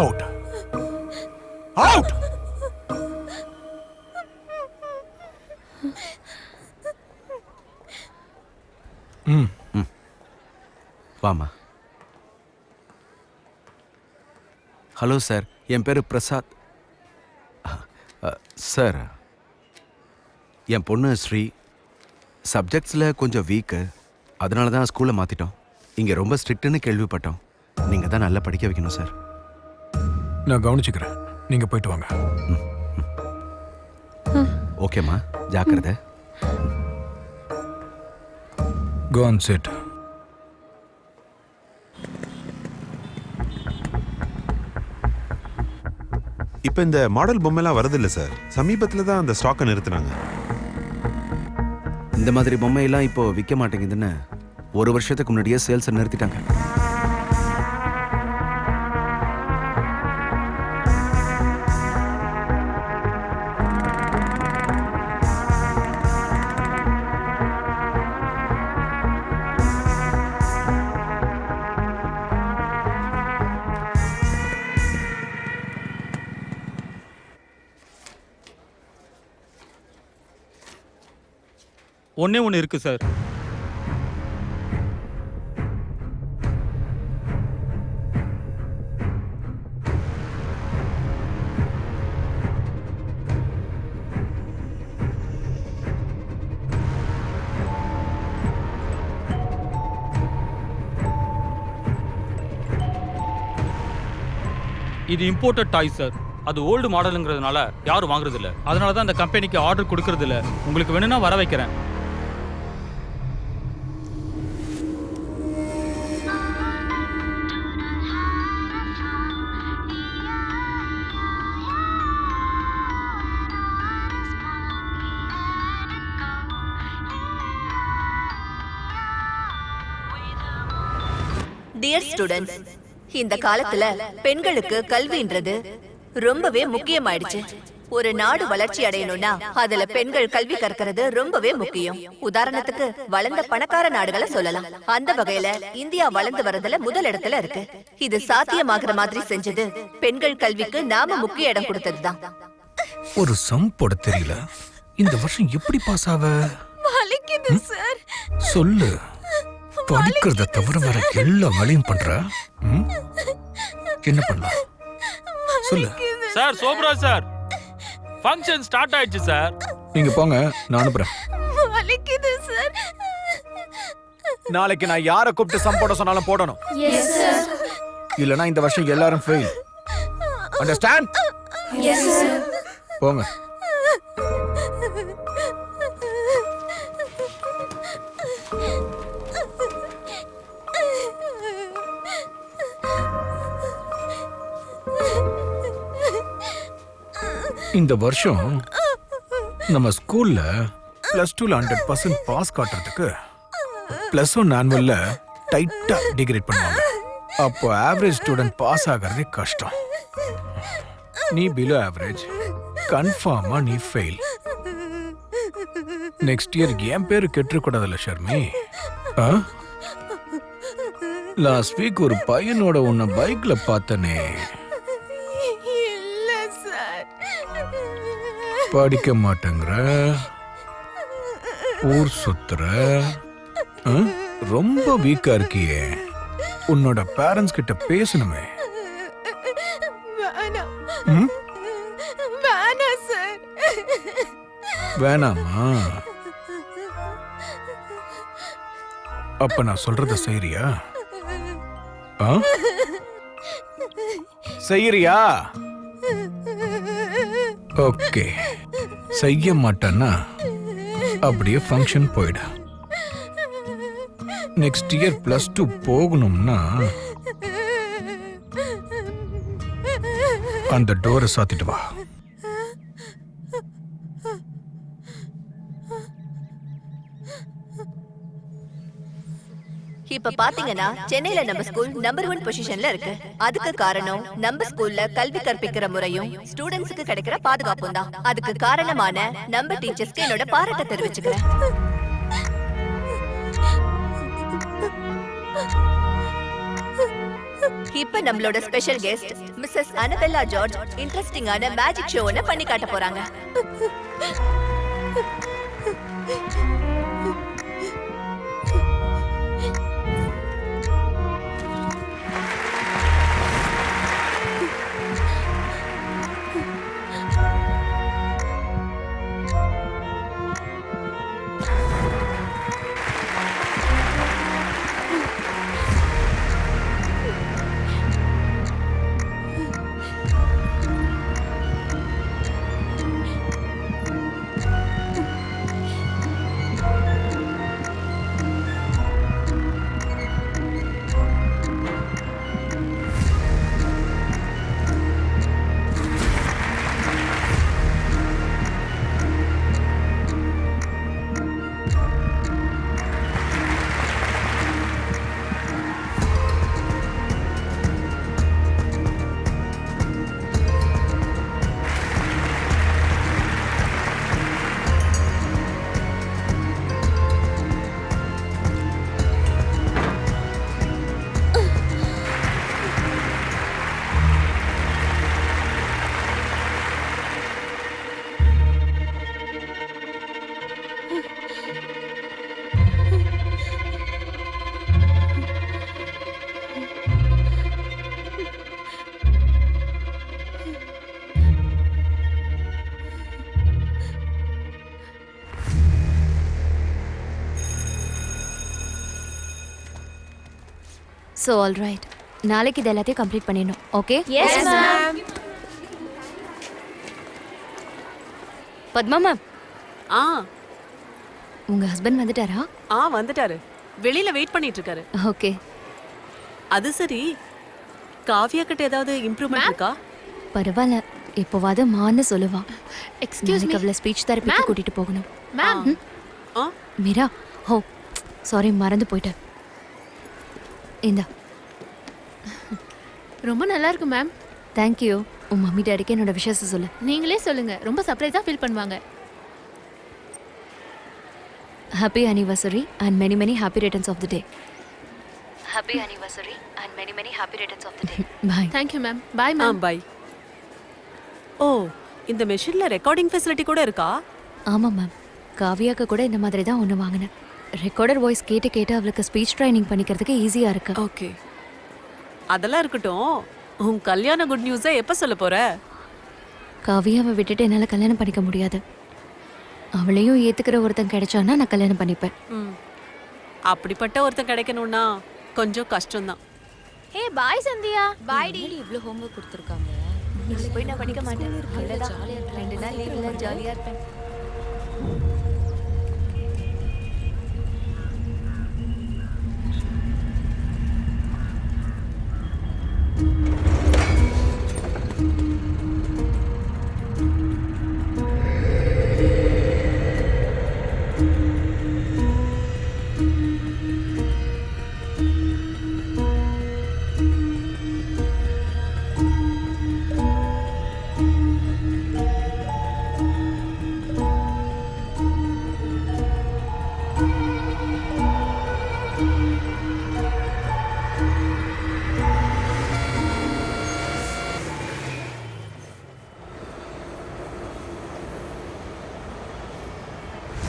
Out out. வாமா. Hello sir, என் பேர் Prasad. Sir, என் பொண்ணு ஸ்ரீ சப்ஜெக்ட்ஸில் கொஞ்சம் வீக்கு. அதனால தான் ஸ்கூலை மாற்றிட்டோம். இங்கே ரொம்ப ஸ்ட்ரிக்ட்டுன்னு கேள்விப்பட்டோம். நீங்கள் தான் நல்லா படிக்க வைக்கணும் சார். நான் கவனிச்சுக்கிறேன், நீங்கள் போயிட்டு வாங்க. ஓகேம்மா, ஜாக்கிரதை. Go and sit. இப்போ இந்த மாடல் பொம்மைலாம் வருது இல்லை சார்? சமீபத்தில் தான் அந்த ஸ்டாக்கை நிறுத்தினாங்க. இந்த மாதிரி பொம்மையெல்லாம் இப்போ விற்க மாட்டேங்குதுன்னு 1 வருஷத்துக்கு முன்னாடியே சேல்ஸை நிறுத்திட்டாங்க. ஒண்ணே ஒன்று இருக்கு சார். இது இம்போர்ட்டட் டாய் சார். அது ஓல்டு மாடலுங்கிறதுனால யாரும் வாங்குறது இல்ல. அதனால தான் அந்த கம்பெனிக்கு ஆர்டர் கொடுக்கறது இல்ல. உங்களுக்கு வேணும்னா வர வைக்கிறேன். டியர் ஸ்டூடெண்ட்ஸ், இந்த காலத்துல பெண்களுக்கு கல்வின்றது ரொம்பவே முக்கியமாயிடுச்சு. ஒரு நாடு வளர்ச்சி அடையணும்னா அதுல பெண்கள் கல்வி கற்கிறது ரொம்பவே முக்கியம். உதாரணத்துக்கு வளர்ந்த பணக்கார நாடுகளை சொல்லலாம். அந்த வகையில இந்தியா வளர்ந்து வரதுல முதல் இடத்துல இருக்கு. இது சாத்தியமாகிற மாதிரி செஞ்சது பெண்கள் கல்விக்கு நாம முக்கிய இடம் கொடுத்ததுதான். ஒரு சம் போட தெரியல, இந்த வருஷம் எப்படி பாஸ் ஆவ? சொல்லு. படிக்கிறத தவிர வேற எல்லா வேலையும் பண்ற. என்ன பண்ணலாம் சொல்லு. Sir, Sobhraj sir, function start ஆயிடுச்சு சார். நீங்க போங்க, நான் அனுப்புறேன். நாளைக்கு நான் யாரை கூப்பிட்டு சம் போட சொன்னாலும் போடணும். இல்லனா இந்த வருஷம் எல்லாரும் ஃபெயில். அண்டர்ஸ்டாண்ட்? போங்க. இந்த வருஷம் நம்ம ஸ்கூல்ல +2ல 100% பாஸ் காட்டுறதுக்கு +1 ஆனுவல்ல டைட்டா டிகிரேட் பண்ணுவாங்க. அப்போ ஆவரேஜ் ஸ்டூடெண்ட் பாஸ் ஆகிறதே கஷ்டம். நீ பிலோ ஆவரேஜ், கன்ஃபார்மா நீ ஃபெயில். நெக்ஸ்ட் இயர் என் பேரு கெட்டுக்கூடாதுல்ல ஷர்மி. லாஸ்ட் வீக் ஒரு பையனோட உன்னை பைக்ல பார்த்தனே. படிக்க மாட்டேங்கிற, ஊர் சுத்துற, ரொம்ப வீக்கா இருக்கியே. உன்னோட பேரண்ட்ஸ் கிட்ட பேசணுமே. வேணாமா? அப்ப நான் சொல்றத செய்யறியா? செய்யறியா? ஓகே. செய்ய மாட்டேன்னா அப்படியே ஃபங்க்ஷன் போயிட. நெக்ஸ்ட் இயர் +2 போகணும்னா அந்த டோரை சாத்திட்டு வா. இப்ப பாத்தீங்கன்னா சென்னையில நம்ம ஸ்கூல் நம்பர் 1 பொசிஷன்ல இருக்கு. அதுக்கு காரணம் நம்ம ஸ்கூல்ல கல்வி கற்பிக்கிற முறையும் ஸ்டூடெண்ட்ஸ்க்கு கிடைக்கிற பாதுகாப்பும் தான். அதுக்கு காரணமான நம்ம டீச்சர்ஸ்க்கு என்னோட பாராட்ட தெரிவிச்சுக்கிறேன். இப்ப நம்மளோட ஸ்பெஷல் கெஸ்ட் மிஸ்ஸஸ் அனபெல்லா ஜார்ஜ் இன்ட்ரெஸ்டிங்கான மேஜிக் ஷோ ஒன்னு பண்ணி காட்ட போறாங்க. So all right. நாளைக்கு இது எல்லாத்தையும் கம்ப்ளீட் பண்ணிடணும். Okay? Yes, ma'am. Padma ma'am, ஆ உங்க ஹஸ்பண்ட் வந்துட்டாரா? வந்துட்டாரு. வெளியில வெயிட் பண்ணிட்டு இருக்காரு. ஓகே. அது சரி, காவ்யா கிட்ட ஏதாவது இம்ப்ரூவ்மெண்ட் இருக்கா? பரவாயில்ல. இப்போவாது மான்னு சொல்லுவா. எக்ஸ்கியூஸ் மீ அவளை ஸ்பீச் தெரபிக்கு கூட்டிட்டு போகணும். மேம். ஆ மீரா, ஓ சாரி மறந்து போயிட்டேன். இந்தா. ரொம்ப நல்லா இருக்கு மேம். தேங்க்யூ. உன் மம்மி டேடிக்கு என்னோட விஷயத்தை சொல்லு. நீங்களே சொல்லுங்க, ரொம்ப சர்ப்ரைஸா ஃபீல் பண்ணுவாங்க. Happy anniversary and many many happy returns of the day. Happy anniversary and many many happy returns of the day. Bye. Thank you ma'am. Bye ஆ மேம். பை. ஓ, இந்த மெஷின்ல ரெக்கார்டிங் ஃபெசிலிட்டி கூட இருக்கா? ஆமாம் மேம். காவியாக்கு கூட இந்த மாதிரி தான் ஒன்று வாங்கினேன். ரெக்கார்டர் வாய்ஸ் கேட்டு கேட்டு அவளுக்கு ஸ்பீச் ட்ரைனிங் பண்ணிக்கிறதுக்கு ஈஸியாக இருக்கு. ஓகே, அதெல்லாம் இருக்கட்டும். உன் கல்யாண குட் நியூஸை எப்போ சொல்ல போற? காவியாவை விட்டுட்டு என்னால் கல்யாணம் பண்ணிக்க முடியாது. அவளையும் ஏற்றுக்கிற ஒருத்தன் கிடைச்சான்னா நான் கல்யாணம் பண்ணிப்பேன். ம், அப்படிப்பட்ட ஒருத்தன் கிடைக்கணும்னா கொஞ்சம் கஷ்டம்தான். ஹே பாய் சந்தியா. பாய் டி. இவ்வளோ ஹோம்ஒர்க் கொடுத்துருக்காங்க. இன்னைக்கு போய் நான் படிக்க மாட்டேன். அவ்வளவுதான். 2 நாள் லீவ்ல ஜாலியா இருப்பேன்.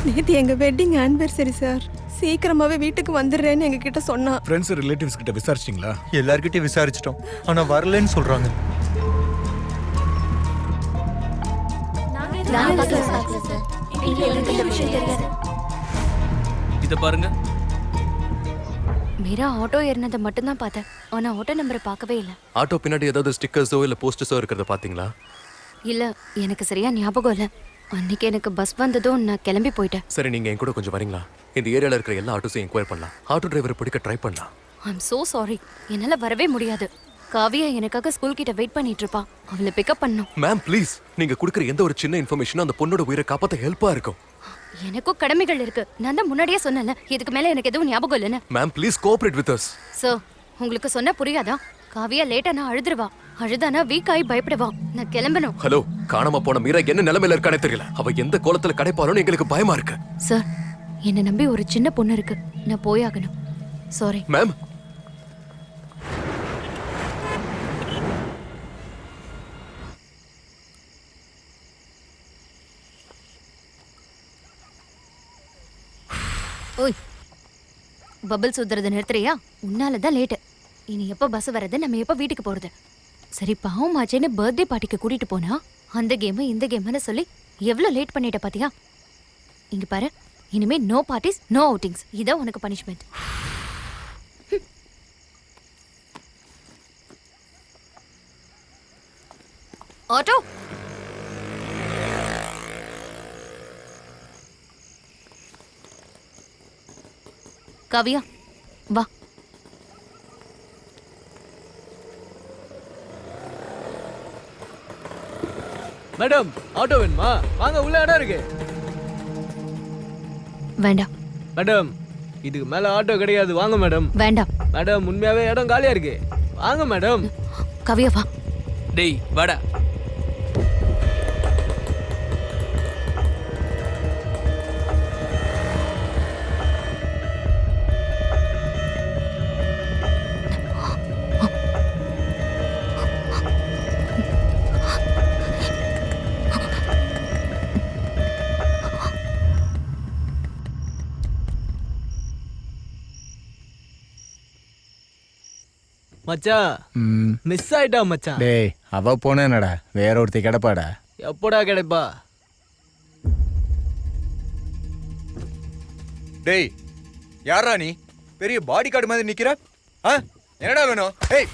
நேத்து எங்க வெட்டிங் ஆனிவர்சரி சார். சீக்கிரமாவே வீட்டுக்கு வந்துடுறேன்னு எங்க கிட்ட சொன்னா. ஃப்ரெண்ட்ஸ் ரிலேட்டிவ்ஸ் கிட்ட விசாரிச்சிங்களா? எல்லார்கிட்டயும் விசாரிச்சிட்டோம், ஆனா வரலன்னு சொல்றாங்க. இத பாருங்க. மீரா ஆட்டோ ஏறினதை மட்டும்தான் பார்த்தேன். ஆனால் ஆட்டோ நம்பரை பார்க்கவே இல்லை. ஆட்டோ பின்னாடி ஏதாவது ஸ்டிக்கர்ஸோ இல்லை போஸ்டர்ஸோ இருக்கிறத பார்த்தீங்களா? இல்லை, எனக்கு சரியா ஞாபகம் இல்லை. அன்னைக்கு எனக்கு பஸ் வந்ததும் நான் கிளம்பி போயிட்டேன். சரி, நீங்கள் என் கூட கொஞ்சம் வரீங்களா? இந்த ஏரியாவில் இருக்கிற எல்லா ஆட்டோஸையும் என்கொயர் பண்ணலாம். ஆட்டோ டிரைவரை பிடிக்க ட்ரை பண்ணலாம். I'm so sorry. என்னால் வரவே முடியாது. காவியா எனக்காக ஸ்கூல் கிட்ட வெயிட் பண்ணிட்டு இருப்பா. அவளை பிக்கப் பண்ணும். மேம் ப்ளீஸ், நீங்கள் கொடுக்குற எந்த ஒரு சின்ன இன்ஃபர்மேஷனும் அந்த பொண்ணோட உயிரை காப்பாற்ற ஹெல்ப்பாக இருக்கும். எனக்கும் கடமைகள் இருக்கு. நான் தான் முன்னாடியே சொன்னேன்ல, இதுக்கு மேலே எனக்கு எதுவும் ஞாபகம் இல்லைன்னு. Ma'am please cooperate with us. Sir, உங்களுக்கு சொன்னா புரியாதா? காவியா லேட்டா நான் அழுதுருவா. அழுதானா வீக் ஆகி பயப்படுவா. நான் கிளம்பணும். ஹலோ, காணாம போன மீரா என்ன நிலைமையில இருக்கானே தெரியல. அவ எந்த கோலத்துல கிடைப்பாலும் எங்களுக்கு பயமா இருக்கு. சார், என்னை நம்பி ஒரு சின்ன பொண்ணு இருக்கு. நான் போயாகணும். Sorry ma'am. பபிள் சுத்துறத நிறுத்துறியா? உன்னால தான் லேட்டு. இனி எப்போ பஸ் வர்றது, நம்ம எப்போ வீட்டுக்கு போறது? சரி பாவம் ஆச்சேன்னு பர்த்டே பார்ட்டிக்கு கூட்டிட்டு போனா அந்த கேம் இந்த கேம்னு சொல்லி எவ்வளவு லேட் பண்ணிட்ட பாத்தியா? இங்க பாரு, இனிமே நோ பார்ட்டிஸ் நோ அவுட்டிங்ஸ். இதான் உனக்கு பனிஷ்மெண்ட். ஆட்டோ காவியா வா. மேடம் ஆட்டோ வேணுமா? வாங்க, உள்ள இடம் இருக்கு. வேண்டாம் மேடம் இதுக்கு மேல ஆட்டோ கிடையாது, வாங்க மேடம். வேண்டாம் மேடம் உண்மையாவே இடம் காலியா இருக்கு, வாங்க மேடம். காவியா வா. டேய் வாடா. மச்சான் மிஸ் ஆயிட்டா மச்சான். டேய் அவ போனேனடா, வேற ஒருத்தி கிடப்பாடா. எப்படா கிடைப்பா? டேய் யாரா நீ? பெரிய பாடி கார்டு மாதிரி நிக்கிற. என்னடா வேணும்? ஏய்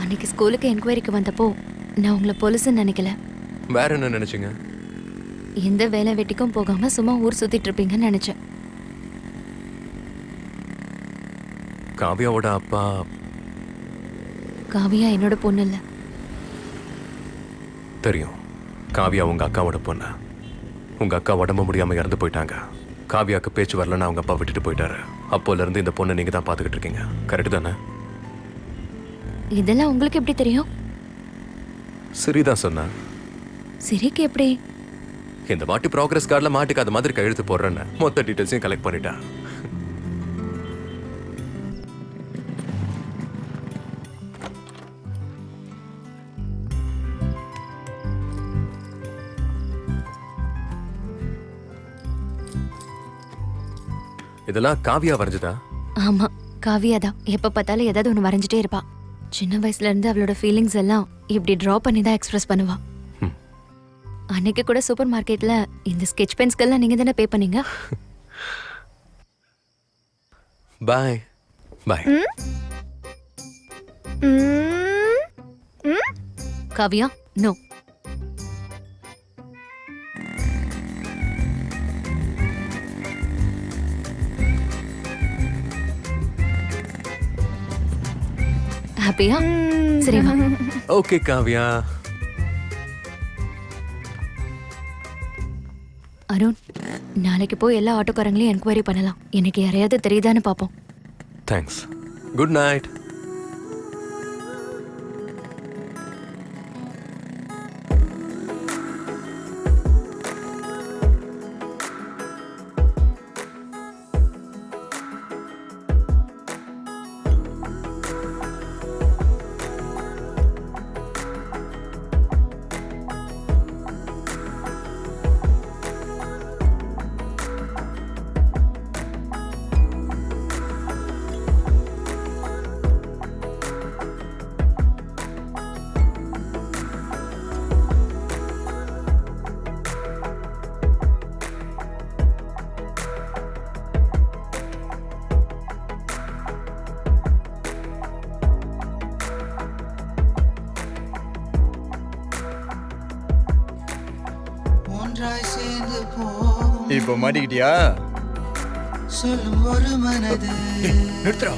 அன்னைக்கு ஸ்கூலுக்கு என்கொயரிக்கு வந்தப்போ நான் உங்களை போலீஸ்ன்னு நினைக்கல. வேற என்ன நினைச்சீங்க? எந்த வேலை வெட்டிக்கும் போகாம சும்மா ஊர் சுத்திட்டு இருப்பீங்கன்னு நினைச்சேன். காவியாவோட அப்பா காவியா என்னோட பொண்ணு இல்ல. தெரியும். காவியா உங்க அக்காவோட பொண்ணு. உங்க அக்கா உடம்பு முடியாம இறந்து போயிட்டாங்க. காவியாக்கு பேச்சு வரலன்னு அவங்க அப்பா விட்டுட்டு போயிட்டாரு. அப்போல இருந்து இந்த பொண்ணை நீங்க தான் பாத்துக்கிட்டு இருக்கீங்க. கரெக்ட் தானே? இதெல்லாம் உங்களுக்கு எப்படி தெரியும்? சரிதான் சொன்ன. சிரிக்கு எப்படி? இந்த வாட்டி ப்ராக்ரஸ் கார்டுல மாட்டுக்கு அது மாதிரி கையெழுத்து போடுறேன்னு மொத்த டீடைல்ஸையும் கலெக்ட் பண்ணிட்டா. இதெல்லாம் காவியா வரைஞ்சதா? ஆமா, காவியா தான். எப்ப பார்த்தாலும் ஏதாவது ஒன்று வரைஞ்சிட்டே இருப்பா. சின்ன வயசுல இருந்து அவளோட ஃபீலிங்ஸ் எல்லாம் இப்படி டிரா பண்ணி தான் எக்ஸ்பிரஸ் பண்ணுவா. அன்னைக்கு கூட சூப்பர் மார்க்கெட்ல இந்த ஸ்கெட்ச் பென்ஸ்கெல்லாம் நீங்க தானே பே பண்ணீங்க? பாய் பாய். காவியா நோ. ஹாப்பியா? சரி வா. ஓகே காவியா. அருண், நாளைக்கு போய் எல்லா ஆட்டோக்காரங்களையும் என்கொயரி பண்ணலாம். எனக்கு யாரையாவது தெரியுதான்னு பார்ப்போம். தேங்க்ஸ். Good night. இப்போ மாட்டிக்கிட்டியா? சொல்லும் ஒரு மனது நிறுத்துறா.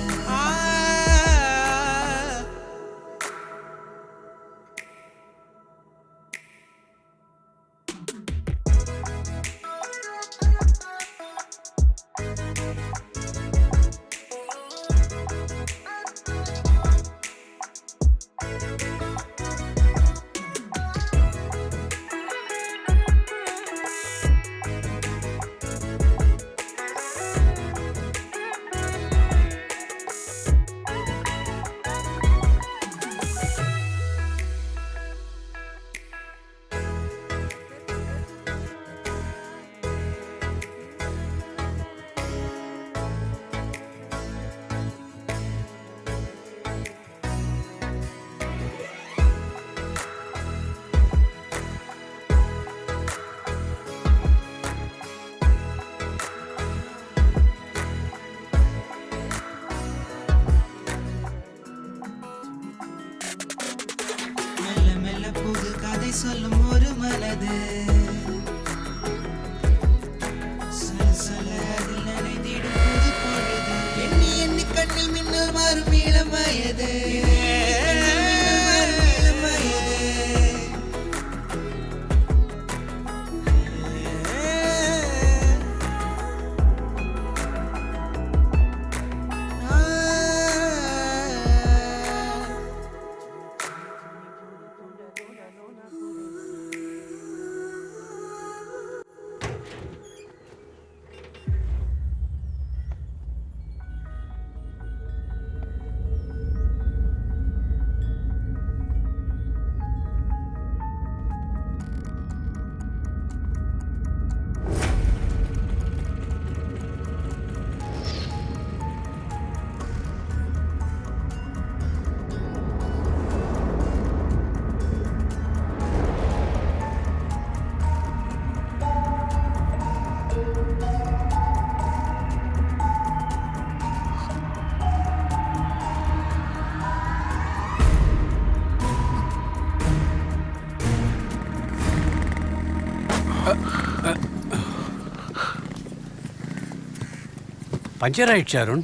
பஞ்சர் ஆயிடுச்சு அருண்.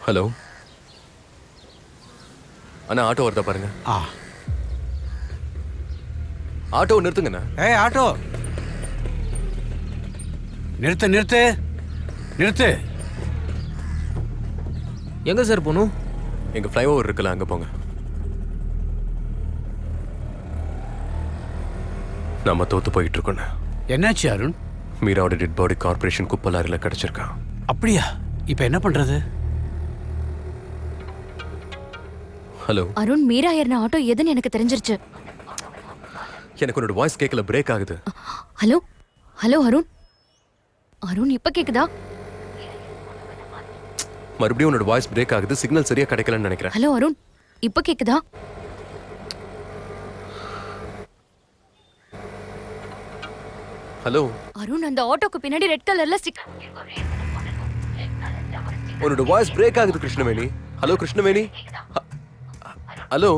ஹலோ அண்ணா, ஆட்டோ வருதா பாருங்க. ஆட்டோ நிறுத்துங்கண்ணா. ஏய் ஆட்டோ, நிறுத்து நிறுத்து நிறுத்து. எங்க சார் போகணும்? எங்க ஃப்ளைஓவர் இருக்குல்ல, அங்க போங்க. நம்ம தோத்து போயிட்டு இருக்கோண்ணா. என்னாச்சு அருண்? மீராவோட டெட் பாடி கார்பரேஷன் குப்பை லாரியில் கிடைச்சிருக்கான். அப்படியா? இப்போ என்ன பண்றது? ஹலோ அருண், மீரா ஏறின ஆட்டோ எதுன்னு எனக்கு தெரிஞ்சிருச்சு. எனக்கு உன்னோட வாய்ஸ் கேட்கல, பிரேக் ஆகுது. ஹலோ ஹலோ அருண், அருண் இப்ப கேக்குதா? மறுபடியும் உன்னோட வாய்ஸ் பிரேக் ஆகுது, சிக்னல் சரியா கிடைக்கலன்னு நினைக்கிறேன். ஹலோ அருண், இப்ப கேக்குதா? ஹலோ அருண், அந்த ஆட்டோக்கு பின்னாடி ரெட் கலர்ல உன்னோட வாய்ஸ் பிரேக் ஆகுது கிருஷ்ணவேணி. ஹலோ கிருஷ்ணவேணி. ஹலோ